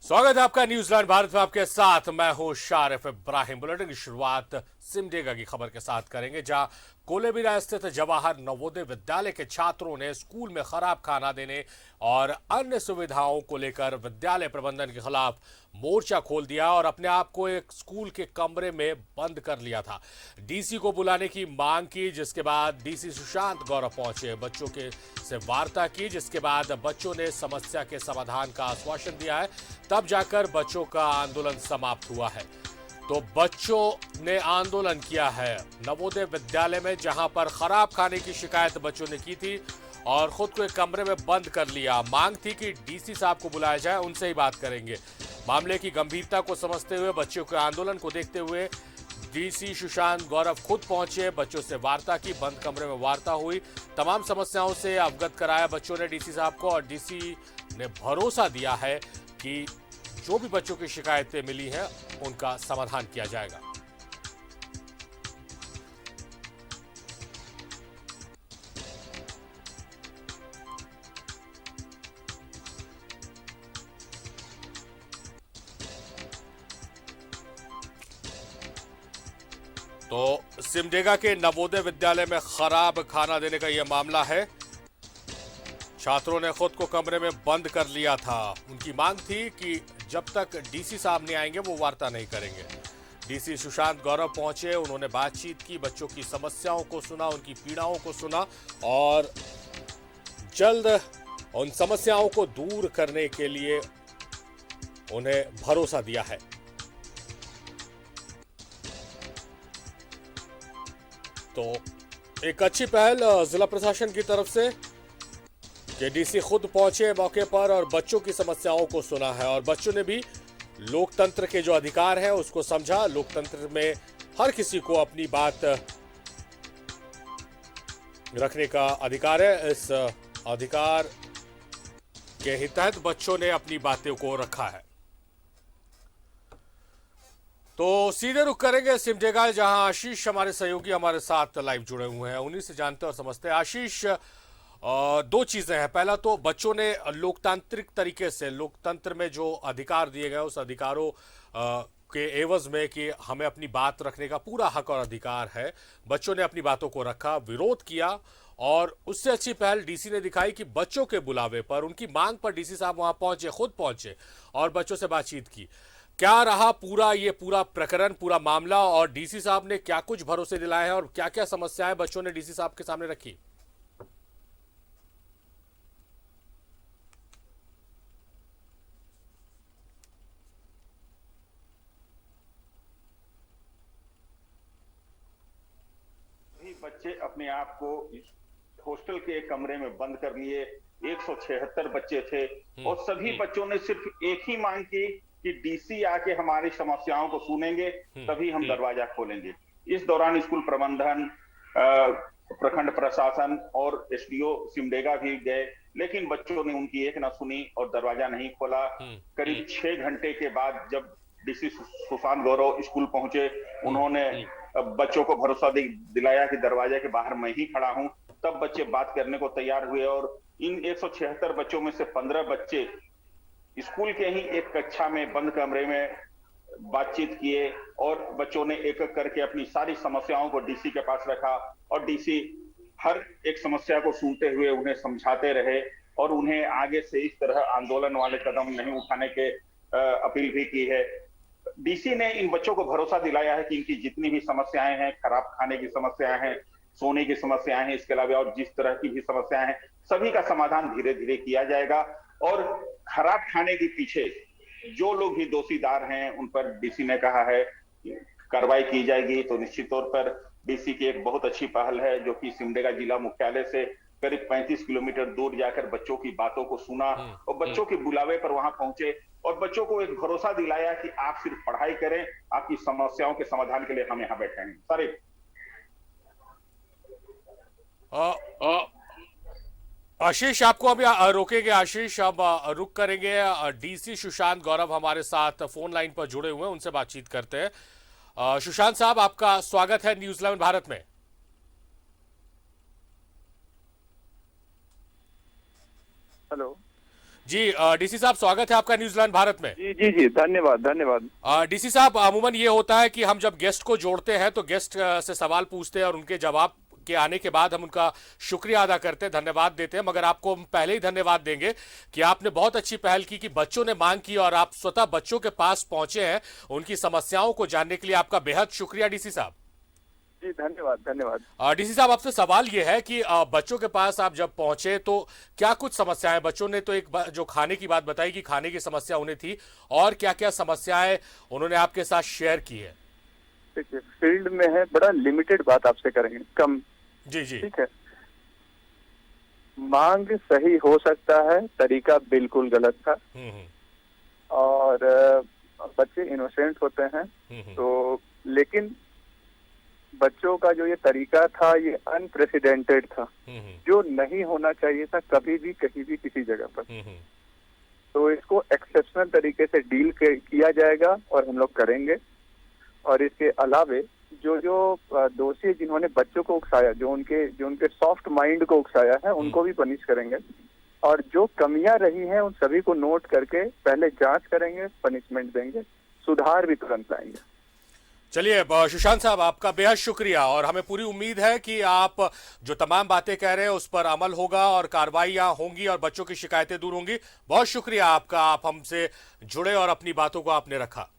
स्वागत है आपका न्यूजीलैंड भारत में। आपके साथ मैं हूं शारिफ इब्राहिम। बुलेटिन की शुरुआत सिमडेगा की खबर के साथ करेंगे, जहां कोलेबिरा स्थित जवाहर नवोदय विद्यालय के छात्रों ने स्कूल में खराब खाना देने और अन्य सुविधाओं को लेकर विद्यालय प्रबंधन के खिलाफ मोर्चा खोल दिया और अपने आप को एक स्कूल के कमरे में बंद कर लिया था। डीसी को बुलाने की मांग की, जिसके बाद डीसी सुशांत गौरव पहुंचे, बच्चों के से वार्ता की, जिसके बाद बच्चों ने समस्या के समाधान का आश्वासन दिया है। तब जाकर बच्चों का आंदोलन समाप्त हुआ है। तो बच्चों ने आंदोलन किया है नवोदय विद्यालय में, जहां पर खराब खाने की शिकायत बच्चों ने की थी और खुद को एक कमरे में बंद कर लिया। मांग थी कि डीसी साहब को बुलाया जाए, उनसे ही बात करेंगे। मामले की गंभीरता को समझते हुए, बच्चों के आंदोलन को देखते हुए डीसी सुशांत गौरव खुद पहुंचे, बच्चों से वार्ता की, बंद कमरे में वार्ता हुई, तमाम समस्याओं से अवगत कराया बच्चों ने डीसी साहब को। और डीसी ने भरोसा दिया है कि जो भी बच्चों की शिकायतें मिली हैं उनका समाधान किया जाएगा। तो सिमडेगा के नवोदय विद्यालय में खराब खाना देने का यह मामला है। छात्रों ने खुद को कमरे में बंद कर लिया था। उनकी मांग थी कि जब तक डीसी साहब नहीं आएंगे वो वार्ता नहीं करेंगे। डीसी सुशांत गौरव पहुंचे, उन्होंने बातचीत की, बच्चों की समस्याओं को सुना, उनकी पीड़ाओं को सुना और जल्द उन समस्याओं को दूर करने के लिए उन्हें भरोसा दिया है। तो एक अच्छी पहल जिला प्रशासन की तरफ से कि डीसी खुद पहुंचे मौके पर और बच्चों की समस्याओं को सुना है। और बच्चों ने भी लोकतंत्र के जो अधिकार हैं उसको समझा। लोकतंत्र में हर किसी को अपनी बात रखने का अधिकार है। इस अधिकार के ही तहत बच्चों ने अपनी बातों को रखा है। तो सीधे रुख करेंगे सिमडेगा, जहां आशीष हमारे सहयोगी हमारे साथ लाइव जुड़े हुए हैं, उन्हीं से जानते और समझते हैं। आशीष, दो चीजें हैं। पहला तो बच्चों ने लोकतांत्रिक तरीके से, लोकतंत्र में जो अधिकार दिए गए उस अधिकारों के एवज में कि हमें अपनी बात रखने का पूरा हक और अधिकार है, बच्चों ने अपनी बातों को रखा, विरोध किया। और उससे अच्छी पहल डीसी ने दिखाई कि बच्चों के बुलावे पर, उनकी मांग पर डीसी साहब वहां पहुंचे, खुद पहुंचे और बच्चों से बातचीत की। क्या रहा पूरा प्रकरण, पूरा मामला, और डीसी साहब ने क्या कुछ भरोसे दिलाए हैं और क्या क्या समस्याएं बच्चों ने डीसी साहब के सामने रखी? बच्चे अपने आप को हॉस्टल के एक कमरे में बंद कर लिए। 176 बच्चे थे और सभी बच्चों ने सिर्फ एक ही मांग की कि डीसी आके हमारी समस्याओं को सुनेंगे, तभी हम दरवाजा खोलेंगे। इस दौरान स्कूल प्रबंधन, प्रखंड प्रशासन और एसडीओ सिमडेगा भी गए, लेकिन बच्चों ने उनकी एक ना सुनी और दरवाजा नहीं खोला। करीब 6 घंटे के बाद जब डीसी सुशांत गौरव स्कूल पहुंचे, उन्होंने बच्चों को भरोसा दिलाया कि दरवाजे के बाहर मैं ही खड़ा हूं। तब बच्चे बात करने को तैयार हुए और इन 176 बच्चों में से 15 बच्चे स्कूल के ही एक कक्षा में बंद कमरे में बातचीत किए और बच्चों ने एक एक करके अपनी सारी समस्याओं को डीसी के पास रखा और डीसी हर एक समस्या को सुनते हुए उन्हें समझाते रहे और उन्हें आगे से इस तरह आंदोलन वाले कदम नहीं उठाने के अपील भी की है। डीसी ने इन बच्चों को भरोसा दिलाया है कि इनकी जितनी भी समस्याएं हैं, खराब खाने की समस्याएं हैं, सोने की समस्याएं हैं, इसके अलावा और जिस तरह की भी समस्याएं हैं, सभी का समाधान धीरे धीरे किया जाएगा। और खराब खाने के पीछे जो लोग भी दोषीदार हैं उन पर डीसी ने कहा है कार्रवाई की जाएगी। तो निश्चित तौर पर डीसी की एक बहुत अच्छी पहल है, जो कि सिमडेगा जिला मुख्यालय से करीब 35 किलोमीटर दूर जाकर बच्चों की बातों को सुना और बच्चों के बुलावे पर वहां पहुंचे और बच्चों को एक भरोसा दिलाया कि आप सिर्फ पढ़ाई करें, आपकी समस्याओं के समाधान के लिए हम यहाँ बैठे हैं। सर आशीष, आपको अभी रोकेंगे। आशीष, अब रुक करेंगे। डीसी सुशांत गौरव हमारे साथ फोन लाइन पर जुड़े हुए हैं, उनसे बातचीत करते हैं। सुशांत साहब, आपका स्वागत है न्यूजीलैंड भारत में। हेलो जी डीसी साहब, स्वागत है आपका न्यूजीलैंड भारत में। जी जी जी, धन्यवाद धन्यवाद। डीसी साहब, अमूमन ये होता है कि हम जब गेस्ट को जोड़ते हैं तो गेस्ट से सवाल पूछते हैं और उनके जवाब के आने के बाद हम उनका शुक्रिया अदा करते हैं, धन्यवाद देते हैं। मगर आपको हम पहले ही धन्यवाद देंगे कि आपने बहुत अच्छी पहल की कि बच्चों ने मांग की और आप स्वतः बच्चों के पास पहुंचे हैं उनकी समस्याओं को जानने के लिए। आपका बेहद शुक्रिया डीसी साहब। जी धन्यवाद धन्यवाद। डीसी साहब, आपसे सवाल यह है कि बच्चों के पास आप जब पहुंचे तो क्या कुछ समस्याएं बच्चों ने, तो एक जो खाने की बात बताई कि खाने की समस्या उन्हें थी, और क्या क्या समस्याएं उन्होंने आपके साथ शेयर की है? देखिए, फील्ड में है, बड़ा लिमिटेड बात आपसे करेंगे, कम। जी जी, ठीक है। मांग सही हो सकता है, तरीका बिल्कुल गलत था। और बच्चे इनोसेंट होते हैं, तो लेकिन बच्चों का जो ये तरीका था ये अनप्रेसिडेंटेड था, जो नहीं होना चाहिए था कभी भी, कहीं भी, किसी जगह पर। तो इसको एक्सेप्शनल तरीके से डील किया जाएगा और हम लोग करेंगे। और इसके अलावे जो जो दोषी जिन्होंने बच्चों को उकसाया, जो उनके सॉफ्ट माइंड को उकसाया है, उनको भी पनिश करेंगे। और जो कमियां रही हैं उन सभी को नोट करके पहले जांच करेंगे, पनिशमेंट देंगे, सुधार भी तुरंत लाएंगे। चलिए सुशांत साहब, आपका बेहद शुक्रिया, और हमें पूरी उम्मीद है कि आप जो तमाम बातें कह रहे हैं उस पर अमल होगा और कार्रवाइयां होंगी और बच्चों की शिकायतें दूर होंगी। बहुत शुक्रिया आपका, आप हमसे जुड़े और अपनी बातों को आपने रखा।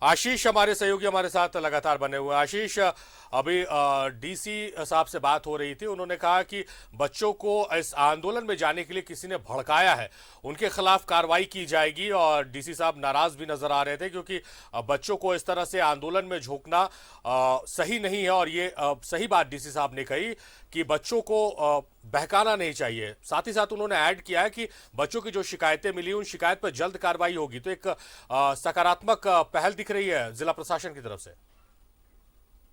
आशीष हमारे सहयोगी हमारे साथ लगातार बने हुए। आशीष, अभी डीसी साहब से बात हो रही थी, उन्होंने कहा कि बच्चों को इस आंदोलन में जाने के लिए किसी ने भड़काया है, उनके खिलाफ कार्रवाई की जाएगी। और डीसी साहब नाराज भी नजर आ रहे थे क्योंकि बच्चों को इस तरह से आंदोलन में झोंकना सही नहीं है। और ये सही बात डीसी साहब ने कही कि बच्चों को बहकाना नहीं चाहिए। साथ ही साथ उन्होंने ऐड किया है कि बच्चों की जो शिकायतें मिली उन शिकायत पर जल्द कार्रवाई होगी। तो एक सकारात्मक पहल दिख रही है जिला प्रशासन की तरफ से।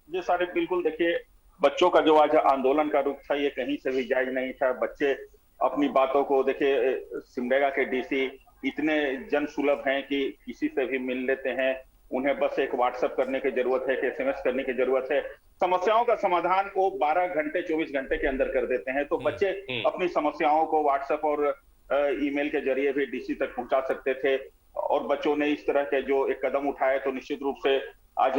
जी सारे, बिल्कुल। देखिए, बच्चों का जो आज आंदोलन का रुख था ये कहीं से भी जायज नहीं था। बच्चे अपनी बातों को, देखिए, सिमडेगा के डीसी इतने जन सुलभ हैं कि किसी से भी मिल लेते हैं। उन्हें बस एक व्हाट्सएप करने की जरूरत है, कि एसएमएस करने की जरूरत है। समस्याओं का समाधान वो 12 घंटे 24 घंटे के अंदर कर देते हैं। तो बच्चे अपनी समस्याओं को व्हाट्सएप और ईमेल के जरिए भी डीसी तक पहुंचा सकते थे। और बच्चों ने इस तरह के जो एक कदम उठाए, तो निश्चित रूप से आज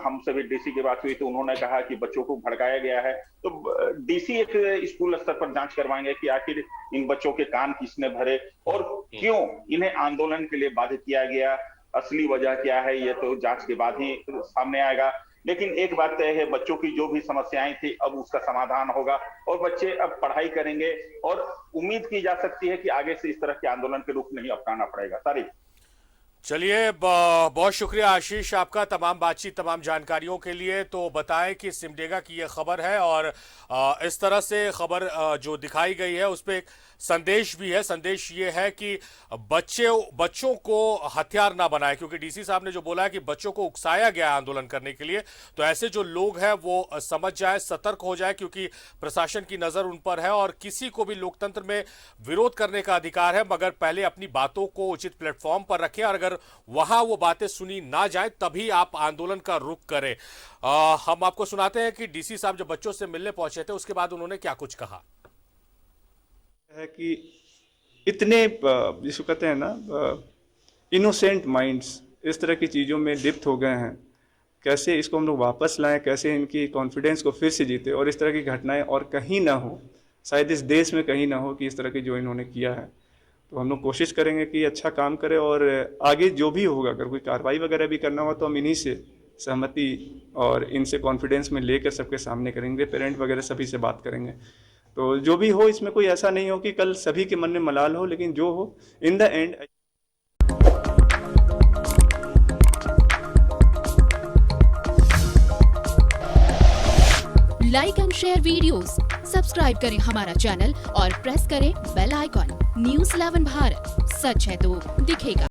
हमसे भी डीसी की बात हुई तो उन्होंने कहा कि बच्चों को भड़काया गया है। तो डीसी एक स्कूल स्तर पर जांच करवाएंगे कि आखिर इन बच्चों के कान किसने भरे और क्यों इन्हें आंदोलन के लिए बाधित किया गया, असली वजह क्या है, ये तो जांच के बाद ही सामने आएगा। लेकिन एक बात तय है, बच्चों की जो भी समस्याएं थी अब उसका समाधान होगा और बच्चे अब पढ़ाई करेंगे। और उम्मीद की जा सकती है कि आगे से इस तरह के आंदोलन के रुख नहीं अपनाना पड़ेगा। तारीफ। चलिए, बहुत शुक्रिया आशीष आपका तमाम बातचीत, तमाम जानकारियों के लिए। तो बताएं कि सिमडेगा की ये खबर है और इस तरह से खबर जो दिखाई गई है उस पर एक संदेश भी है। संदेश ये है कि बच्चों को हथियार ना बनाए, क्योंकि डीसी साहब ने जो बोला है कि बच्चों को उकसाया गया आंदोलन करने के लिए। तो ऐसे जो लोग हैं वो समझ जाए, सतर्क हो जाए, क्योंकि प्रशासन की नजर उन पर है और किसी को भी लोकतंत्र में विरोध करने का अधिकार है, मगर पहले अपनी बातों को उचित प्लेटफॉर्म पर रखें और अगर वहां वो बातें सुनी ना जाए तभी आप आंदोलन का रुख करें। हम आपको सुनाते हैं कि डीसी साहब जब बच्चों से मिलने पहुंचे थे उसके बाद उन्होंने क्या कुछ कहा है कि इतने जिसको कहते हैं ना इनोसेंट माइंड्स इस तरह की चीज़ों में लिप्त हो गए हैं। कैसे इसको हम लोग वापस लाएं, कैसे इनकी कॉन्फिडेंस को फिर से जीते और इस तरह की घटनाएं और कहीं ना हो, शायद इस देश में कहीं ना हो कि इस तरह की जो इन्होंने किया है। तो हम लोग कोशिश करेंगे कि अच्छा काम करें और आगे जो भी होगा, अगर कोई कार्रवाई वगैरह भी करना हो तो हम इन्हीं से सहमति और इनसे कॉन्फिडेंस में लेकर सबके सामने करेंगे, पेरेंट वगैरह सभी से बात करेंगे। तो जो भी हो, इसमें कोई ऐसा नहीं हो कि कल सभी के मन में मलाल हो, लेकिन जो हो in the end. Like and share videos, subscribe करें हमारा चैनल और प्रेस करें बेल आइकॉन। न्यूज़ 11 भारत, सच है तो दिखेगा।